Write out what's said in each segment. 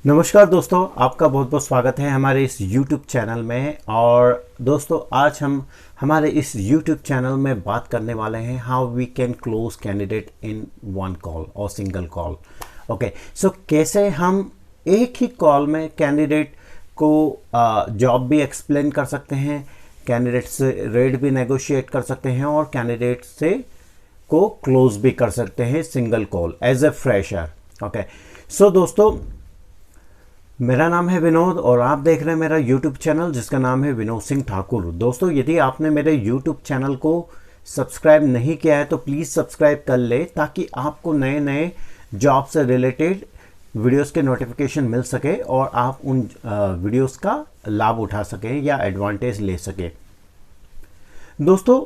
नमस्कार दोस्तों, आपका बहुत बहुत स्वागत है हमारे इस YouTube चैनल में। और दोस्तों, आज हम हमारे इस YouTube चैनल में बात करने वाले हैं how we can close candidate in one call और सिंगल कॉल। ओके, सो कैसे हम एक ही कॉल में कैंडिडेट को जॉब भी एक्सप्लेन कर सकते हैं, कैंडिडेट से रेट भी नेगोशिएट कर सकते हैं और कैंडिडेट से को क्लोज भी कर सकते हैं single call as a fresher. Okay, so दोस्तों, मेरा नाम है विनोद और आप देख रहे हैं मेरा YouTube चैनल जिसका नाम है विनोद सिंह ठाकुर। दोस्तों, यदि आपने मेरे YouTube चैनल को सब्सक्राइब नहीं किया है तो प्लीज़ सब्सक्राइब कर ले, ताकि आपको नए नए जॉब से रिलेटेड वीडियोस के नोटिफिकेशन मिल सके और आप उन वीडियोस का लाभ उठा सकें या एडवांटेज ले सकें। दोस्तों,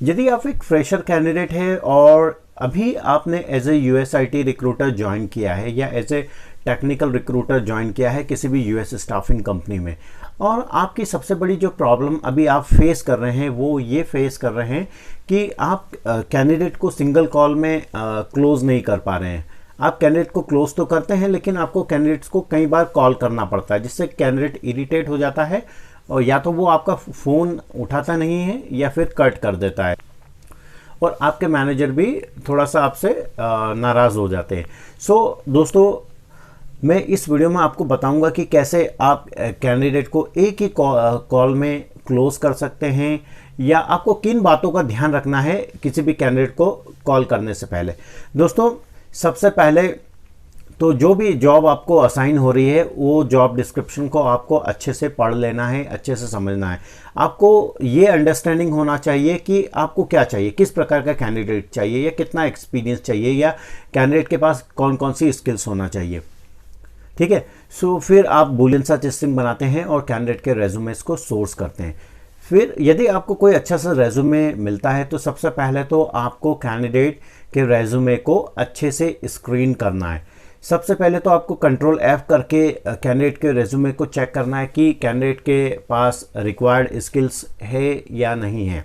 यदि आप एक फ्रेशर कैंडिडेट है और अभी आपने as a USIT recruiter join किया है या as a technical recruiter join किया है किसी भी US स्टाफिंग कंपनी में, और आपकी सबसे बड़ी जो प्रॉब्लम अभी आप फेस कर रहे हैं वो ये फेस कर रहे हैं कि आप कैंडिडेट को सिंगल कॉल में क्लोज नहीं कर पा रहे हैं। आप कैंडिडेट को क्लोज तो करते हैं, लेकिन आपको कैंडिडेट्स को कई बार कॉल करना पड़ता है, जिससे कैंडिडेट इरिटेट हो जाता है और या तो वो आपका फ़ोन उठाता नहीं है या फिर कट कर देता है, और आपके मैनेजर भी थोड़ा सा आपसे नाराज़ हो जाते हैं। सो दोस्तों, मैं इस वीडियो में आपको बताऊंगा कि कैसे आप कैंडिडेट को एक ही कॉल में क्लोज कर सकते हैं, या आपको किन बातों का ध्यान रखना है किसी भी कैंडिडेट को कॉल करने से पहले। दोस्तों, सबसे पहले तो जो भी जॉब आपको असाइन हो रही है वो जॉब डिस्क्रिप्शन को आपको अच्छे से पढ़ लेना है, अच्छे से समझना है। आपको ये अंडरस्टैंडिंग होना चाहिए कि आपको क्या चाहिए, किस प्रकार का कैंडिडेट चाहिए, या कितना एक्सपीरियंस चाहिए, या कैंडिडेट के पास कौन कौन सी स्किल्स होना चाहिए। ठीक है, सो फिर आप बूलियन सर्च स्ट्रिंग बनाते हैं और कैंडिडेट के रेज्यूमेस को सोर्स करते हैं। फिर यदि आपको कोई अच्छा सा रेज्यूमे मिलता है तो सबसे पहले तो आपको कैंडिडेट के रेज्यूमे को अच्छे से स्क्रीन करना है। सबसे पहले तो आपको कंट्रोल F करके कैंडिडेट के रेज्यूमे को चेक करना है कि कैंडिडेट के पास रिक्वायर्ड स्किल्स है या नहीं है।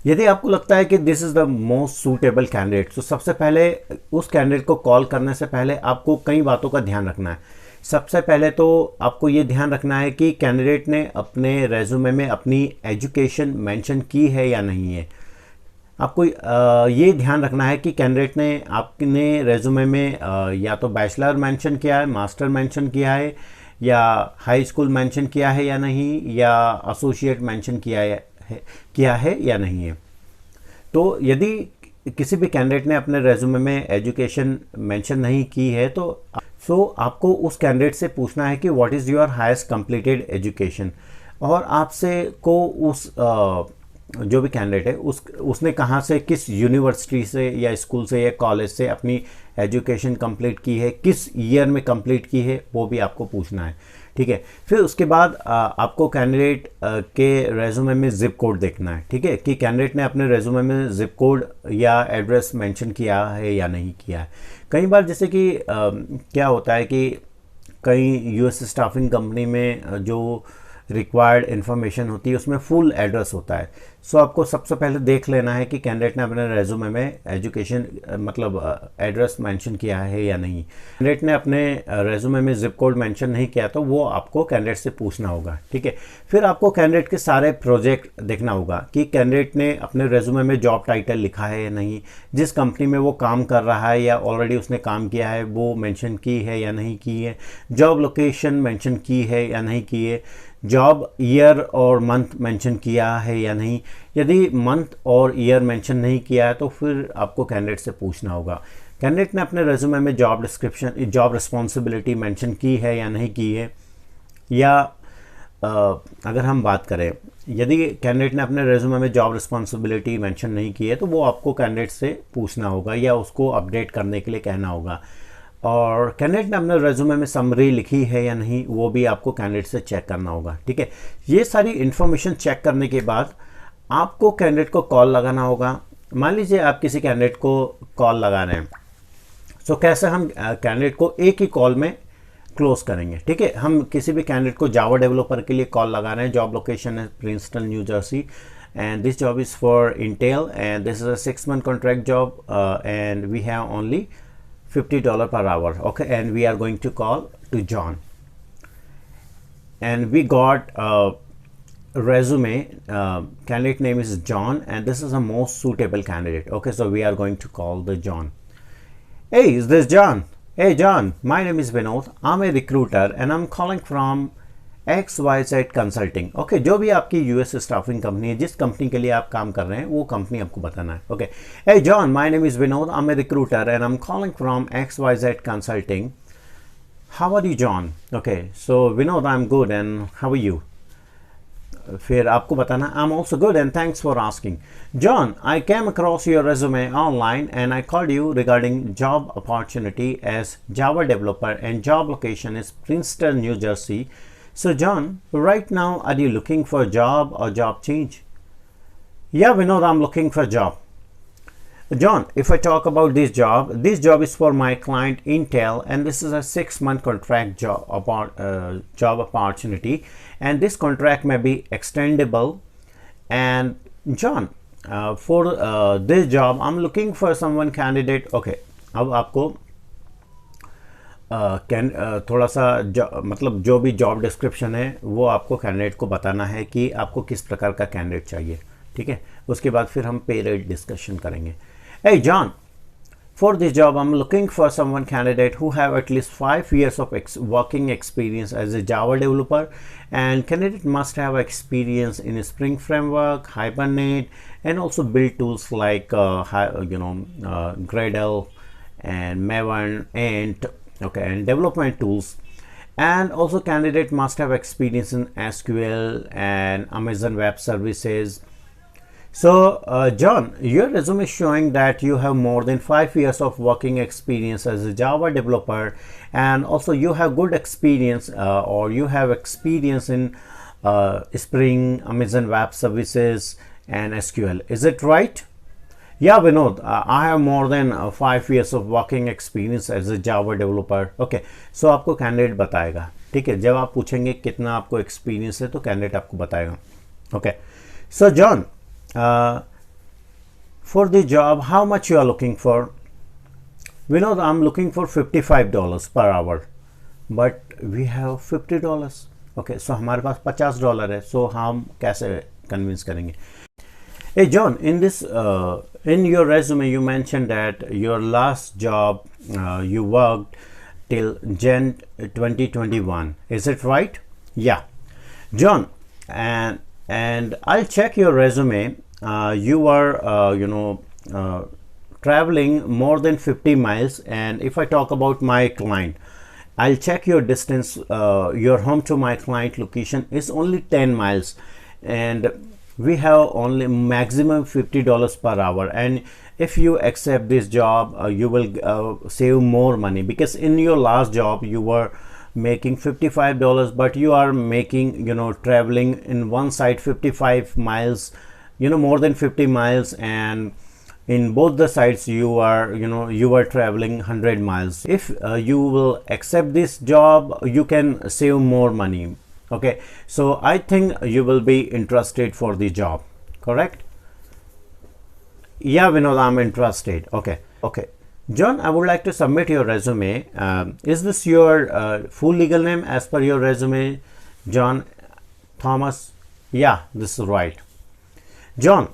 यदि आपको लगता है कि this is the most suitable candidate, तो सबसे पहले उस कैंडिडेट को कॉल करने से पहले आपको कई बातों का ध्यान रखना है। सबसे पहले तो आपको ये ध्यान रखना है कि कैंडिडेट ने अपने रेज्यूमे में अपनी एजुकेशन मेंशन की है या नहीं है। आपको ये ध्यान रखना है कि कैंडिडेट ने आपने रेज्यूमे में या तो बैचलर मेंशन किया है, मास्टर मेंशन किया है, या हाई स्कूल मेंशन किया है या नहीं, या एसोसिएट मेंशन किया है या नहीं है। तो यदि किसी भी कैंडिडेट ने अपने रेज्यूमे में एजुकेशन मेंशन नहीं की है तो आपको उस कैंडिडेट से पूछना है कि what is your highest completed education, और आपसे को उस जो भी कैंडिडेट है उसने कहाँ से, किस यूनिवर्सिटी से या स्कूल से या कॉलेज से अपनी एजुकेशन कंप्लीट की है, किस ईयर में कंप्लीट की है, वो भी आपको पूछना है। ठीक है, फिर उसके बाद आपको कैंडिडेट के रेज्यूमे में जिप कोड देखना है। ठीक है, कि कैंडिडेट ने अपने रेज्यूमे में जिप कोड या एड्रेस मेंशन किया है या नहीं किया है। कई बार जैसे कि क्या होता है कि कई US स्टाफिंग कंपनी में जो रिक्वायर्ड इन्फॉर्मेशन होती है उसमें फुल एड्रेस होता है। सो आपको सबसे पहले देख लेना है कि कैंडिडेट ने अपने रेज्यूमे में एजुकेशन मतलब एड्रेस मेंशन किया है या नहीं। कैंडिडेट ने अपने रेज्यूमे में जिप कोड मेंशन नहीं किया तो वो आपको कैंडिडेट से पूछना होगा। ठीक है, फिर आपको कैंडिडेट के सारे प्रोजेक्ट देखना होगा कि कैंडिडेट ने अपने रेज्यूमे में जॉब टाइटल लिखा है या नहीं, जिस कंपनी में वो काम कर रहा है या ऑलरेडी उसने काम किया है वो मेंशन की है या नहीं की है, जॉब लोकेशन मेंशन की है या नहीं की है, जॉब ईयर और मंथ मेंशन किया है या नहीं। यदि मंथ और ईयर मेंशन नहीं किया है तो फिर आपको कैंडिडेट से पूछना होगा कैंडिडेट ने अपने रेज्यूमे में job description, job responsibility mention की है या नहीं की है। या अगर हम बात करें, यदि कैंडिडेट ने अपने रेज्यूमे में जॉब रिस्पॉन्सिबिलिटी मेंशन नहीं की है तो वो आपको कैंडिडेट से पूछना होगा या उसको अपडेट करने के लिए कहना होगा। और कैंडिडेट ने अपने रेज्यूमे में समरी लिखी है या नहीं वो भी आपको कैंडिडेट से चेक करना होगा। ठीक है, ये सारी इन्फॉर्मेशन चेक करने के बाद आपको कैंडिडेट को कॉल लगाना होगा। मान लीजिए आप किसी कैंडिडेट को कॉल लगा रहे हैं, सो कैसे हम कैंडिडेट को एक ही कॉल में क्लोज करेंगे। ठीक है, हम किसी भी कैंडिडेट को जावा डेवलपर के लिए कॉल लगा रहे हैं, जॉब लोकेशन है Princeton new Jersey, and this job is for Intel and this is a 6-month contract job and we have only $50 per hour. Okay, and we are going to call to John, and we got a resume. Candidate name is John, and this is the most suitable candidate. Okay, so we are going to call the John. Hey, is this John? Hey John, my name is Vinod. I'm a recruiter and I'm calling from XYZ Consulting. Okay, जो भी आपकी US staffing company है, जिस company के लिए आप काम कर रहे हैं वो कंपनी आपको बताना है. Okay, hey John, my name is Vinod. I'm a recruiter and I'm calling from XYZ Consulting. How are you, John? Okay, so Vinod, I'm good and how are you? फिर आपको बताना I'm also good and thanks for asking. John, I came across your resume online and I called you regarding job opportunity as Java developer and job location is Princeton, New Jersey. So John, right now are you looking for a job or job change? Yeah, Vinod, I'm looking for a job. John, if I talk about this job is for my client Intel, and this is a 6-month contract job opportunity, and this contract may be extendable. And John, for this job I'm looking for someone candidate. Okay, अब आपको थोड़ा सा मतलब जो भी job description है वो आपको कैंडिडेट को बताना है कि आपको किस प्रकार का कैंडिडेट चाहिए. ठीक है, उसके बाद फिर हम पे रेट डिस्कशन करेंगे. Hey John, for this job I'm looking for someone candidate who have at least 5 years of working experience as a Java developer, and candidate must have experience in Spring Framework, Hibernate, and also build tools like Gradle and Maven, and okay, and development tools. And also candidate must have experience in SQL and Amazon Web Services. So John, your resume is showing that you have more than 5 years of working experience as a Java developer, and also you have good experience or you have experience in Spring, Amazon Web Services and SQL. Is it right? Yeah, Vinod, I have more than 5 years of working experience as a Java developer. Okay, so आपको candidate बताएगा. ठीक है, जब आप पूछेंगे कितना आपको experience है तो कैंडिडेट आपको बताएगा. Okay, so John, for the job, how much you are looking for? Vinod, I'm looking for $55 per hour, but we have $50. Okay, so हमारे पास $50 है, so हम कैसे convince करेंगे? Hey John, in this in your resume you mentioned that your last job you worked till Jan 2021. Is it right? Yeah, John, and I'll check your resume. You are traveling more than 50 miles, and if I talk about my client, I'll check your distance. Your home to my client location is only 10 miles, and we have only maximum $50 per hour. And if you accept this job, you will save more money, because in your last job you were making $55, but you are making traveling in one side 55 miles, more than 50 miles, and in both the sides you are you are traveling 100 miles. If you will accept this job, you can save more money. Okay, so I think you will be interested for the job, correct? Yeah, Vinod, I'm interested. Okay, John, I would like to submit your resume. Is this your full legal name as per your resume, John Thomas? Yeah, this is right. John,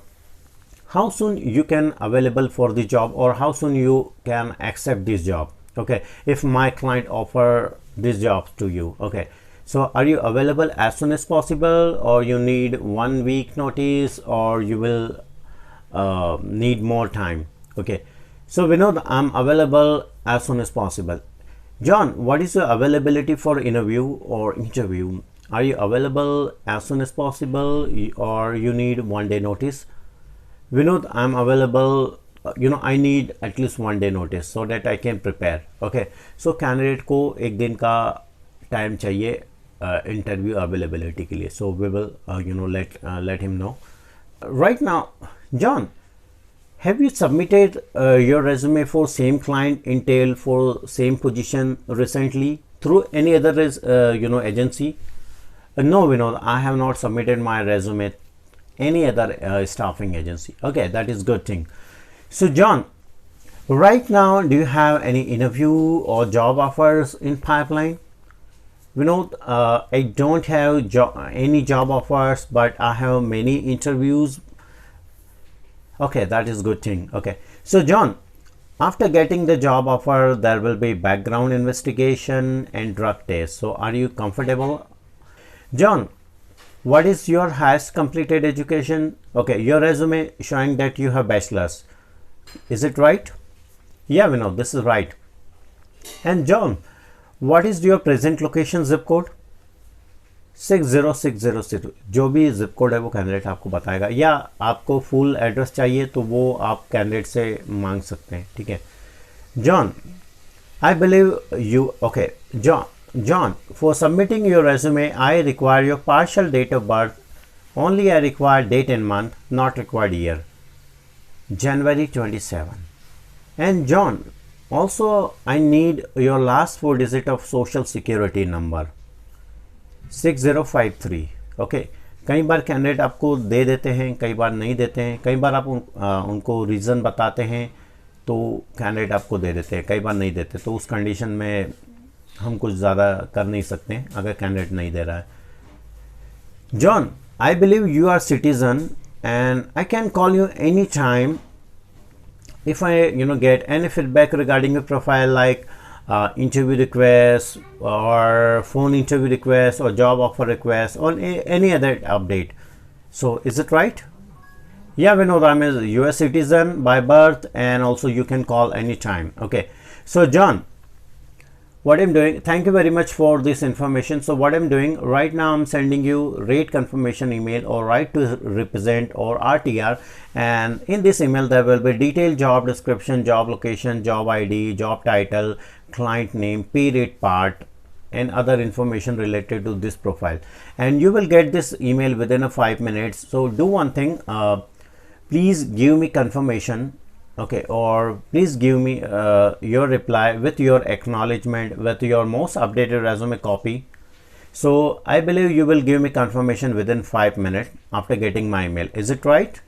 how soon you can available for the job, or how soon you can accept this job? Okay, if my client offer this job to you. Okay, so are you available as soon as possible, or you need 1 week notice, or you will need more time? Okay, so Vinod, I'm available as soon as possible. John, what is your availability for interview? Are you available as soon as possible, or you need 1 day notice? Vinod, I'm available. I need at least 1 day notice so that I can prepare. Okay, so candidate को 1 दिन का time चाहिए interview availability के लिए. So we will let him know. Right now, John, have you submitted your resume for same client Intel for same position recently through any other agency? No, Vinod, I have not submitted my resume any other staffing agency. Okay, that is good thing. So John, Right now, do you have any interview or job offers in pipeline? Vinod, I don't have any job offers, but I have many interviews. Okay, that is good thing. Okay, so John, after getting the job offer, there will be background investigation and drug test. So, are you comfortable? John, what is your highest completed education? Okay, your resume showing that you have bachelor's. Is it right? Yeah, Vinod, this is right. And John, what is your present location zip code? 60600। जो भी zip code है वो candidate आपको बताएगा, या आपको full address चाहिए तो वो आप कैंडिडेट से मांग सकते हैं, ठीक है। John, I believe you, okay John, for submitting your resume I require your partial date of birth, only I require date and month, not required year, January 27. And John, also I need your last 4 digit of social security number, 6053. Okay, कई बार candidate आपको दे देते हैं, कई बार नहीं देते हैं, कई बार आप उनको रीज़न बताते हैं तो कैंडिडेट आपको दे देते हैं, कई बार नहीं देते, तो उस कंडीशन में हम कुछ ज़्यादा कर नहीं सकते हैं अगर कैंडिडेट नहीं दे रहा है। John, I believe you are citizen and I can call you anytime if I get any feedback regarding your profile, like interview requests or phone interview requests or job offer requests or any other update. So is it right? Yeah, Vinod, I'm a US citizen by birth, and also you can call anytime. Okay, so John, what I'm doing, thank you very much for this information. So what I'm doing right now, I'm sending you rate confirmation email or right to represent or RTR, and in this email there will be detailed job description, job location, job ID, job title, client name, pay rate part, and other information related to this profile, and you will get this email within 5 minutes. So do one thing, please give me confirmation, okay, or please give me your reply with your acknowledgement with your most updated resume copy. So I believe you will give me confirmation within 5 minutes after getting my email. Is it right?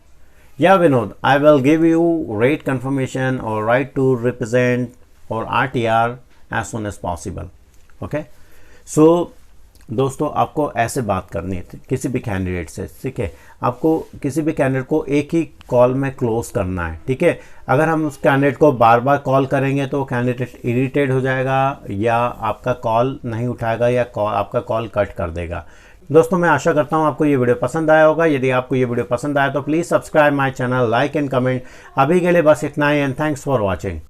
Yeah, Vinod, I will give you rate confirmation or right to represent or RTR as soon as possible. Okay, so दोस्तों, आपको ऐसे बात करनी है किसी भी candidate से, ठीक है। आपको किसी भी कैंडिडेट को एक ही कॉल में क्लोज करना है, ठीक है। अगर हम उस कैंडिडेट को बार बार कॉल करेंगे तो कैंडिडेट इरिटेट हो जाएगा, या आपका कॉल नहीं उठाएगा, या आपका कॉल कट कर देगा। दोस्तों, मैं आशा करता हूं आपको ये वीडियो पसंद आया होगा। यदि आपको ये वीडियो पसंद आया तो please subscribe my channel, like and comment. अभी के लिए बस इतना ही, एंड थैंक्स फॉर वॉचिंग।